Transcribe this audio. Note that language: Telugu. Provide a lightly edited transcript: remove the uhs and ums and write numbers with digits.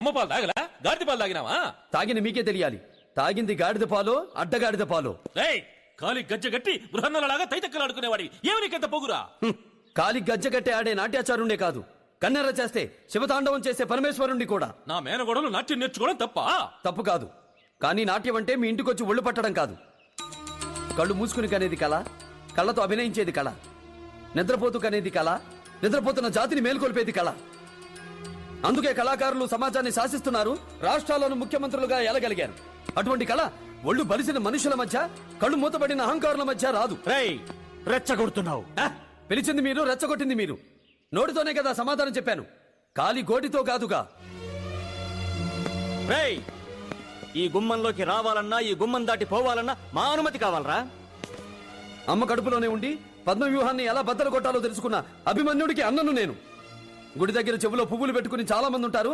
అమ్మ పాలు తాగలా గాడిద పాలు తాగినావా? తాగిన మీకే తెలియాలి, తాగింది గాడిద పాలో అడ్డగాడిద పాలో. రేయ్, కాలి గజ్జ గట్టి బృహన్నలలాగా తైతక్కలాడుకునేవాడి ఏమి నీకెంత పొగురా? కాలి గజ్జ కట్టే ఆడే నాట్యాచారుణ్ణే కాదు, కన్నెర చేస్తే శివతాండవం చేసే పరమేశ్వరుణ్ణి కూడా. నా మేనగోడలు నాట్యం నేర్చుకోవడం తప్ప? తప్పు కాదు, కానీ నాట్యం అంటే మీ ఇంటికొచ్చి ఒళ్ళు పట్టడం కాదు. కళ్ళు మూసుకుని కనేది కళ, కళ్ళతో అభినయించేది కళ. నిద్రపోతూ కనేది కళ, నిద్రపోతున్న జాతిని మేల్కొల్పేది కళ. అందుకే కళాకారులు సమాజాన్ని శాసిస్తున్నారు, రాష్ట్రాలను ముఖ్యమంత్రులుగా ఎలగలిగారు. అటువంటి కళ ఒళ్ళు బలిసిన మనుషుల మధ్య, కళ్ళు మూతబడిన అహంకారుల మధ్య రాదు. రెచ్చగొడుతున్నావు. పిలిచింది మీరు, రెచ్చగొట్టింది మీరు. నోటితోనే కదా సమాధానం చెప్పాను, కాలి గోటితో కాదుగా. రేయ్, ఈ గుమ్మంలోకి రావాలన్నా, ఈ గుమ్మం దాటి పోవాలన్నా మా అనుమతి కావాలరా? అమ్మ కడుపులోనే ఉండి పద్మవ్యూహాన్ని ఎలా బద్దలు కొట్టాలో తెలుసుకున్న అభిమన్యుడికి అన్నను నేను. గుడి దగ్గర చెవులో పువ్వులు పెట్టుకుని చాలా మంది ఉంటారు,